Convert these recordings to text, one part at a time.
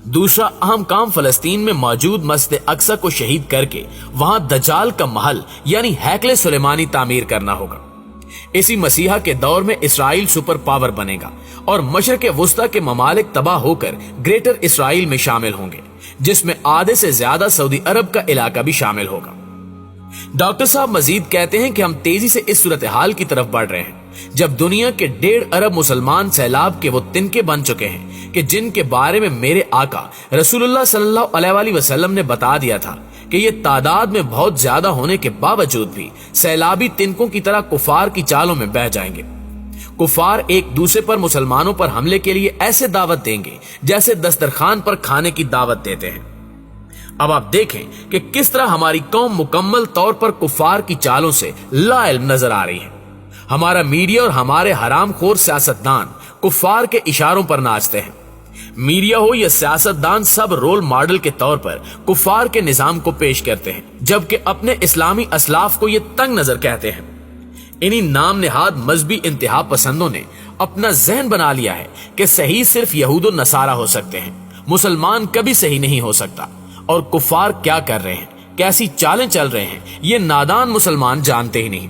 दूसरा अहम काम फलस्तीन में मौजूद मस्जिद अक्सा को शहीद करके वहां दज्जाल का महल यानी हैकले सुलेमानी तामीर करना होगा। इसी मसीहा के दौर में इसराइल सुपर पावर बनेगा और मशरक़ वुस्ता के ममालिक तबाह होकर ग्रेटर इसराइल में शामिल होंगे, जिसमें आधे से ज्यादा सऊदी अरब का इलाका भी शामिल होगा। डॉक्टर साहब मजीद कहते हैं कि हम तेजी से इस सूरत हाल की तरफ बढ़ रहे हैं जब दुनिया के 1.5 अरब मुसलमान सैलाब के वो तिनके बन चुके हैं कि जिनके बारे में मेरे आका रसूलुल्लाह सल्लल्लाहु अलैहि वसल्लम ने बता दिया था कि ये तादाद में बहुत ज्यादा होने के बावजूद भी सैलाबी तिनकों की तरह कुफार की चालों में बह जाएंगे। कुफार एक दूसरे पर मुसलमानों पर हमले के लिए ऐसे दावत देंगे जैसे दस्तरखान पर खाने की दावत देते हैं। अब आप देखें कि किस तरह हमारी कौम मुकम्मल तौर पर कुफार की चालों से लाइल्म नजर आ रही है। हमारा मीडिया और हमारे हरामखोर सियासतदान कुफार के इशारों पर नाचते हैं। मीडिया हो या सियासतदान सब रोल मॉडल के तौर पर कुफार के निजाम को पेश करते हैं, जबकि अपने इस्लामी असलाफ को ये तंग नजर कहते हैं। इन्हीं नाम नेहाद मजहबी इंतहा पसंदों ने अपना जहन बना लिया है कि सही सिर्फ यहूद और नसारा हो सकते हैं, मुसलमान कभी सही नहीं हो सकता। और कुफार क्या कर रहे हैं, कैसी चालें चल रहे हैं, ये नादान मुसलमान जानते ही नहीं।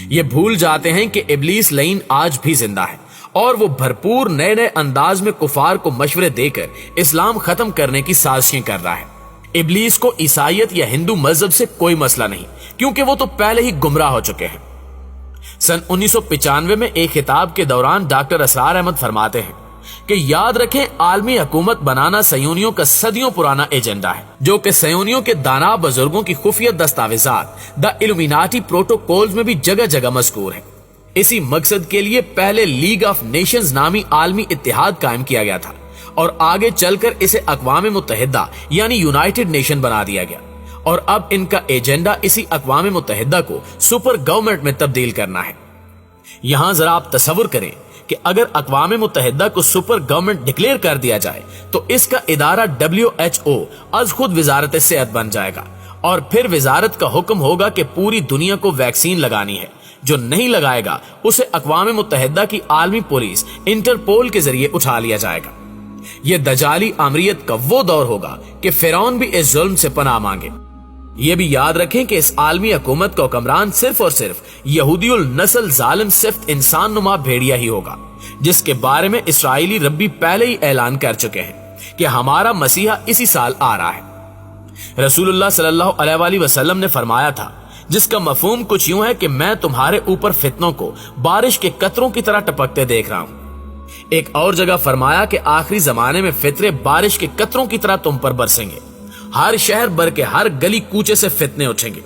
ये भूल जाते हैं कि इब्लीस लईन आज भी जिंदा है और वो भरपूर नए नए अंदाज में कुफार को मशवरे देकर इस्लाम खत्म करने की साजिशें कर रहा है। इब्लीस को ईसाइयत या हिंदू मजहब से कोई मसला नहीं, क्योंकि वो तो पहले ही गुमराह हो चुके हैं। सन 1995 में एक खिताब के दौरान डॉक्टर असरार अहमद फरमाते हैं कि याद रखें, आलमी हुकूमत बनाना सयूनियों का सदियों पुराना एजेंडा है, जो कि सयूनियों के दाना बुजुर्गों की खुफिया दस्तावेजात द इल्यूमिनाटी प्रोटोकॉल्स में भी जगह जगह मज़कूर है। इसी मकसद के लिए पहले लीग ऑफ नेशंस नामी आलमी इत्तेहाद कायम किया गया था और आगे चलकर इसे अक़वाम मुत्तहिदा यानी यूनाइटेड नेशन बना दिया गया। और अब इनका एजेंडा इसी अक़वाम मुत्तहिदा को सुपर गवर्नमेंट में तब्दील करना है। यहां जरा आप तसव्वुर करें कि अगर अक़वाम मुत्तहिदा को सुपर गवर्नमेंट डिक्लेयर कर दिया जाए तो इसका इदारा WHO आज खुद वजारत सेहत बन जाएगा और फिर वजारत का हुक्म होगा कि पूरी दुनिया को वैक्सीन लगानी है। जो नहीं लगाएगा उसे अक़वाम मुत्तहिदा की आलमी पुलिस इंटरपोल के जरिए उठा लिया जाएगा। यह दजाली आमरीत का वो दौर होगा कि फिरौन भी इस जुल्म से पनाह मांगे। ये भी याद रखें कि इस आलमी हुकूमत का हुक्मरान सिर्फ और सिर्फ यहूदीउल नस्ल जालिम सिफ्त इंसान नुमा भेड़िया ही होगा, जिसके बारे में इसराइली रब्बी पहले ही ऐलान कर चुके हैं कि हमारा मसीहा इसी साल आ रहा है। रसूलुल्लाह सल्लल्लाहु अलैहि वसल्लम ने फरमाया था, जिसका मफहूम कुछ यूं है कि मैं तुम्हारे ऊपर फितनों को बारिश के कतरों की तरह टपकते देख रहा हूं। एक और जगह फरमाया कि आखिरी जमाने में फितरे बारिश के कतरों की तरह तुम पर बरसेंगे। हर शहर भर के हर गली कूचे से फितने उठेंगे।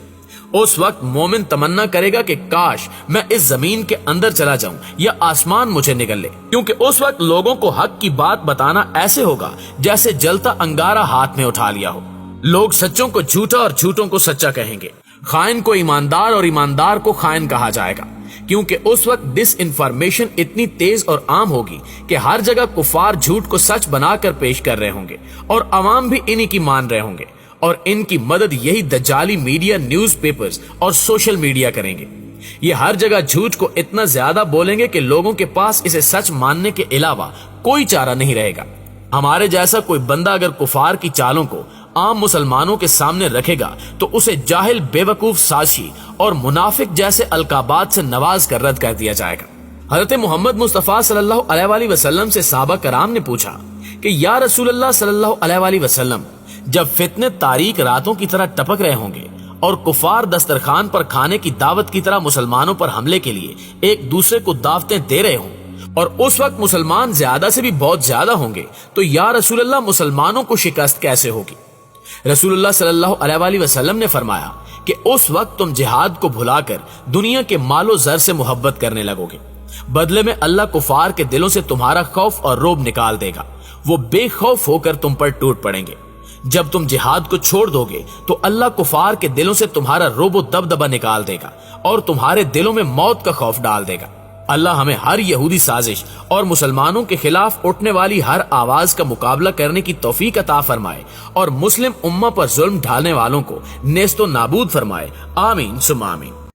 उस वक्त मोमिन तमन्ना करेगा कि काश मैं इस जमीन के अंदर चला जाऊं या आसमान मुझे निगल ले, क्योंकि उस वक्त लोगों को हक की बात बताना ऐसे होगा जैसे जलता अंगारा हाथ में उठा लिया हो। लोग सच्चों को झूठा और झूठों को सच्चा कहेंगे। खाइन को ईमानदार और ईमानदार को खाइन कहा जाएगा, क्योंकि उस वक्त डिस इन्फॉर्मेशन इतनी तेज और आम होगी कि हर जगह कुफार झूठ को सच बनाकर पेश कर रहे होंगे और अवाम भी इन्हीं की मान रहे होंगे और इनकी मदद यही दज्जाली मीडिया, न्यूज़पेपर्स और सोशल मीडिया करेंगे। ये हर जगह झूठ को इतना ज्यादा बोलेंगे कि लोगों के पास इसे सच मानने के अलावा कोई चारा नहीं रहेगा। हमारे जैसा कोई बंदा अगर कुफार की चालों को आम मुसलमानों के सामने रखेगा तो उसे जाहिल, बेवकूफ, साज़ी और मुनाफिक जैसे अलकाबात से नवाज कर रद्द कर दिया जाएगा। हज़रत मोहम्मद मुस्तफ़ा सल्लल्लाहु अलैहि वसल्लम से सहाबा कराम ने पूछा कि या रसूलल्लाह सल्लल्लाहु अलैहि वसल्लम, जब फितने तारीक रातों की तरह टपक रहे होंगे और कुफार दस्तरखान पर खाने की दावत की तरह मुसलमानों पर हमले के लिए एक दूसरे को दावतें दे रहे हों और उस वक्त मुसलमान ज्यादा से भी बहुत ज्यादा होंगे, तो या रसूलल्लाह मुसलमानों को शिकस्त कैसे होगी? रसूलुल्लाह सल्लल्लाहु अलैहि वसल्लम ने फरमाया कि उस वक्त तुम जिहाद को भुलाकर दुनिया के मालो जर से मोहब्बत करने लगोगे। बदले में अल्लाह कुफार के दिलों से तुम्हारा खौफ और रोब निकाल देगा। वो बेखौफ होकर तुम पर टूट पड़ेंगे। जब तुम जिहाद को छोड़ दोगे तो अल्लाह कुफार के दिलों से तुम्हारा रोबो दबदबा निकाल देगा और तुम्हारे दिलों में मौत का खौफ डाल देगा। अल्लाह हमें हर यहूदी साजिश और मुसलमानों के खिलाफ उठने वाली हर आवाज का मुकाबला करने की तौफीक अता फरमाए और मुस्लिम उम्मा पर जुल्म ढालने वालों को नेस्तो नाबूद फरमाए। आमीन सुम्मा आमीन।